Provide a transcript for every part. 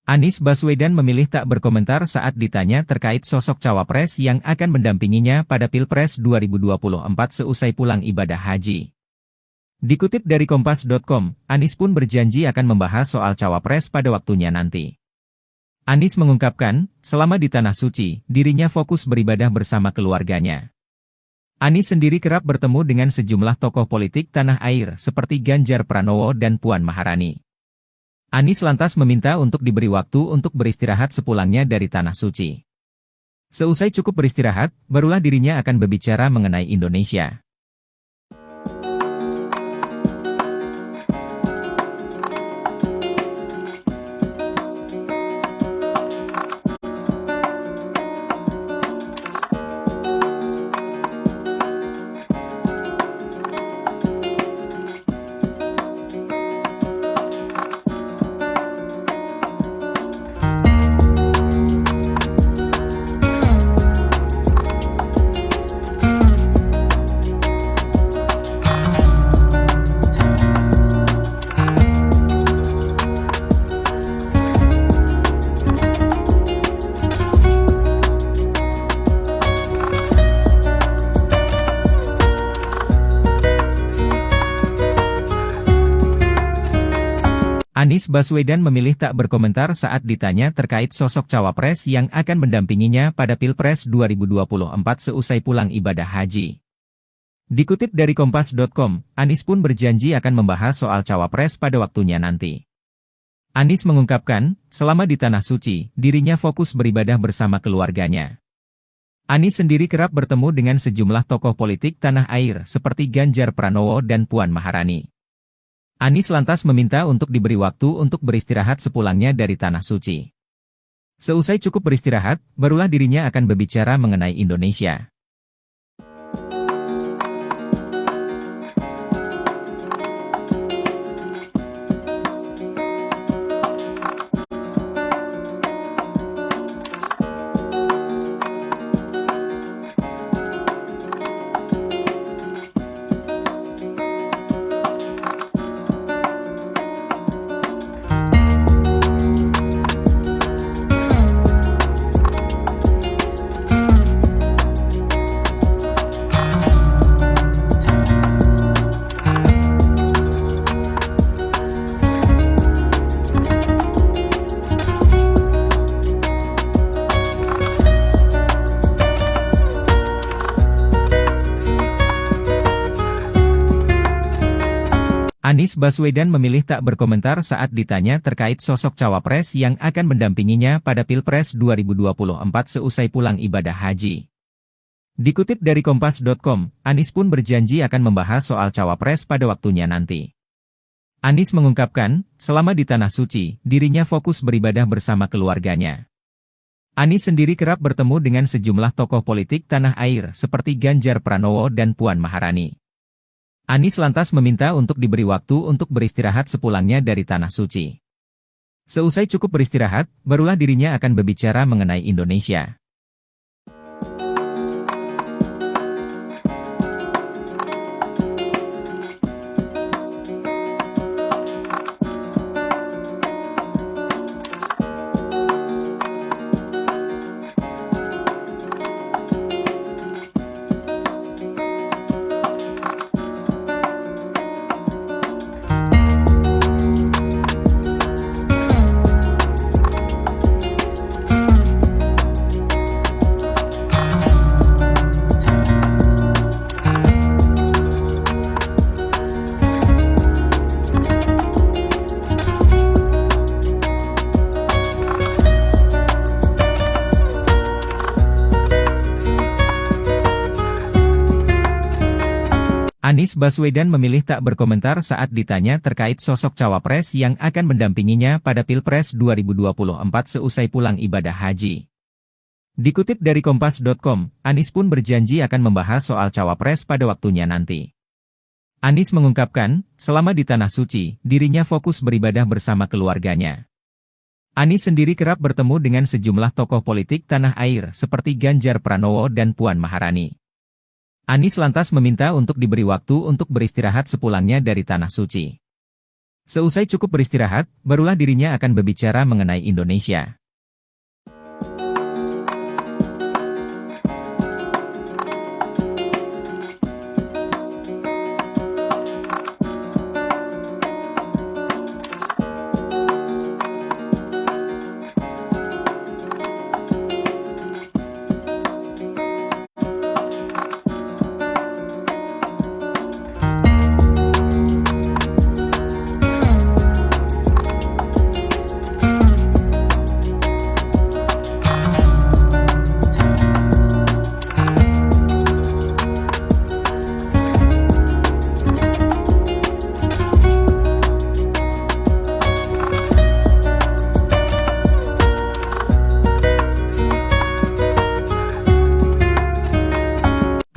Anies Baswedan memilih tak berkomentar saat ditanya terkait sosok cawapres yang akan mendampinginya pada Pilpres 2024 seusai pulang ibadah haji. Dikutip dari Kompas.com, Anies pun berjanji akan membahas soal cawapres pada waktunya nanti. Anies mengungkapkan, selama di Tanah Suci, dirinya fokus beribadah bersama keluarganya. Anies sendiri kerap bertemu dengan sejumlah tokoh politik tanah air seperti Ganjar Pranowo dan Puan Maharani. Anies lantas meminta untuk diberi waktu untuk beristirahat sepulangnya dari Tanah Suci. Seusai cukup beristirahat, barulah dirinya akan berbicara mengenai Indonesia. Anies Baswedan memilih tak berkomentar saat ditanya terkait sosok cawapres yang akan mendampinginya pada Pilpres 2024 seusai pulang ibadah haji. Dikutip dari Kompas.com, Anies pun berjanji akan membahas soal cawapres pada waktunya nanti. Anies mengungkapkan, selama di Tanah Suci, dirinya fokus beribadah bersama keluarganya. Anies sendiri kerap bertemu dengan sejumlah tokoh politik tanah air seperti Ganjar Pranowo dan Puan Maharani. Anies lantas meminta untuk diberi waktu untuk beristirahat sepulangnya dari Tanah Suci. Seusai cukup beristirahat, barulah dirinya akan berbicara mengenai Indonesia. Anies Baswedan memilih tak berkomentar saat ditanya terkait sosok cawapres yang akan mendampinginya pada Pilpres 2024 seusai pulang ibadah haji. Dikutip dari Kompas.com, Anies pun berjanji akan membahas soal cawapres pada waktunya nanti. Anies mengungkapkan, selama di Tanah Suci, dirinya fokus beribadah bersama keluarganya. Anies sendiri kerap bertemu dengan sejumlah tokoh politik tanah air seperti Ganjar Pranowo dan Puan Maharani. Anies lantas meminta untuk diberi waktu untuk beristirahat sepulangnya dari Tanah Suci. Seusai cukup beristirahat, barulah dirinya akan berbicara mengenai Indonesia. Anies Baswedan memilih tak berkomentar saat ditanya terkait sosok cawapres yang akan mendampinginya pada Pilpres 2024 seusai pulang ibadah haji. Dikutip dari Kompas.com, Anies pun berjanji akan membahas soal cawapres pada waktunya nanti. Anies mengungkapkan, selama di Tanah Suci, dirinya fokus beribadah bersama keluarganya. Anies sendiri kerap bertemu dengan sejumlah tokoh politik tanah air seperti Ganjar Pranowo dan Puan Maharani. Anies lantas meminta untuk diberi waktu untuk beristirahat sepulangnya dari Tanah Suci. Seusai cukup beristirahat, barulah dirinya akan berbicara mengenai Indonesia.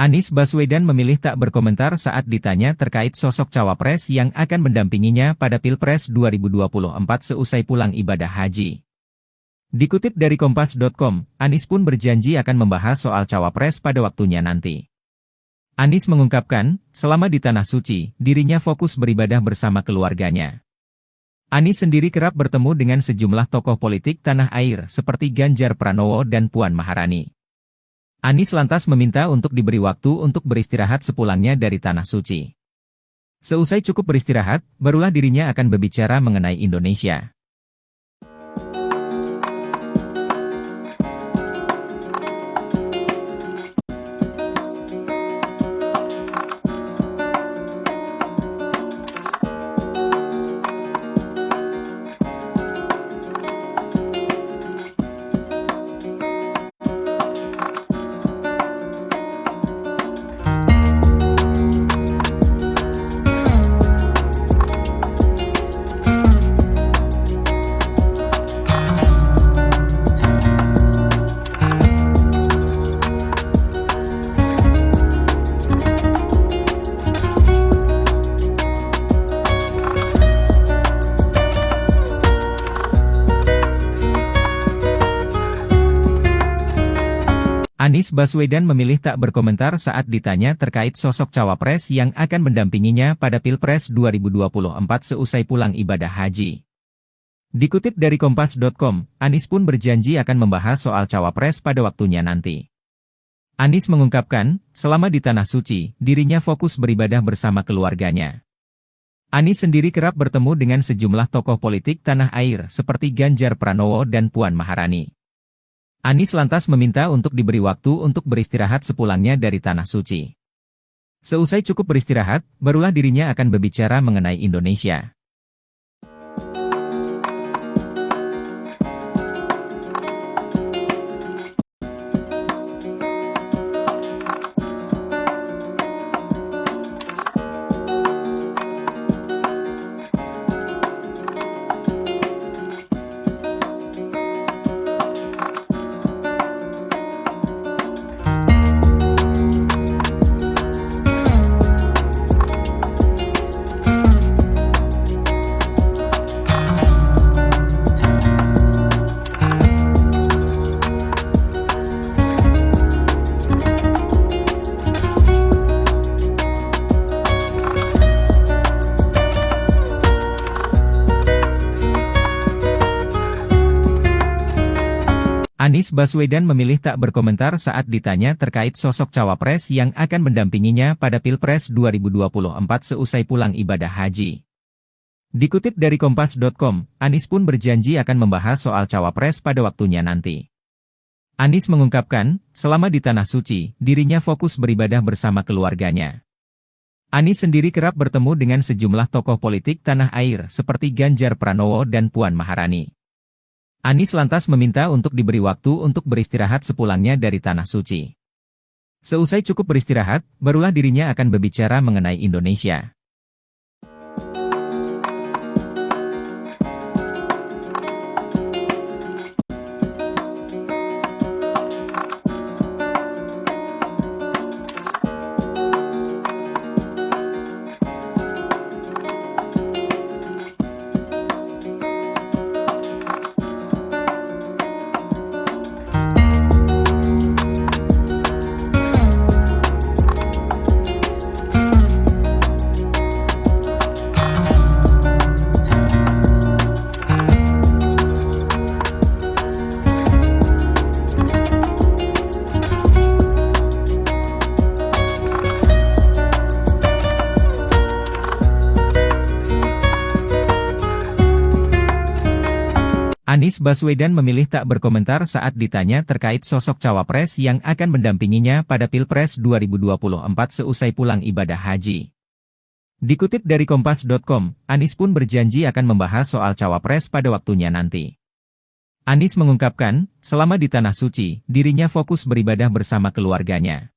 Anies Baswedan memilih tak berkomentar saat ditanya terkait sosok cawapres yang akan mendampinginya pada Pilpres 2024 seusai pulang ibadah haji. Dikutip dari Kompas.com, Anies pun berjanji akan membahas soal cawapres pada waktunya nanti. Anies mengungkapkan, selama di Tanah Suci, dirinya fokus beribadah bersama keluarganya. Anies sendiri kerap bertemu dengan sejumlah tokoh politik tanah air seperti Ganjar Pranowo dan Puan Maharani. Anies lantas meminta untuk diberi waktu untuk beristirahat sepulangnya dari Tanah Suci. Seusai cukup beristirahat, barulah dirinya akan berbicara mengenai Indonesia. Anies Baswedan memilih tak berkomentar saat ditanya terkait sosok cawapres yang akan mendampinginya pada Pilpres 2024 seusai pulang ibadah haji. Dikutip dari Kompas.com, Anies pun berjanji akan membahas soal cawapres pada waktunya nanti. Anies mengungkapkan, selama di Tanah Suci, dirinya fokus beribadah bersama keluarganya. Anies sendiri kerap bertemu dengan sejumlah tokoh politik tanah air seperti Ganjar Pranowo dan Puan Maharani. Anies lantas meminta untuk diberi waktu untuk beristirahat sepulangnya dari Tanah Suci. Seusai cukup beristirahat, barulah dirinya akan berbicara mengenai Indonesia. Anies Baswedan memilih tak berkomentar saat ditanya terkait sosok cawapres yang akan mendampinginya pada Pilpres 2024 seusai pulang ibadah haji. Dikutip dari Kompas.com, Anies pun berjanji akan membahas soal cawapres pada waktunya nanti. Anies mengungkapkan, selama di Tanah Suci, dirinya fokus beribadah bersama keluarganya. Anies sendiri kerap bertemu dengan sejumlah tokoh politik tanah air seperti Ganjar Pranowo dan Puan Maharani. Anies lantas meminta untuk diberi waktu untuk beristirahat sepulangnya dari Tanah Suci. Seusai cukup beristirahat, barulah dirinya akan berbicara mengenai Indonesia. Anies Baswedan memilih tak berkomentar saat ditanya terkait sosok cawapres yang akan mendampinginya pada Pilpres 2024 seusai pulang ibadah haji. Dikutip dari Kompas.com, Anies pun berjanji akan membahas soal cawapres pada waktunya nanti. Anies mengungkapkan, selama di Tanah Suci, dirinya fokus beribadah bersama keluarganya.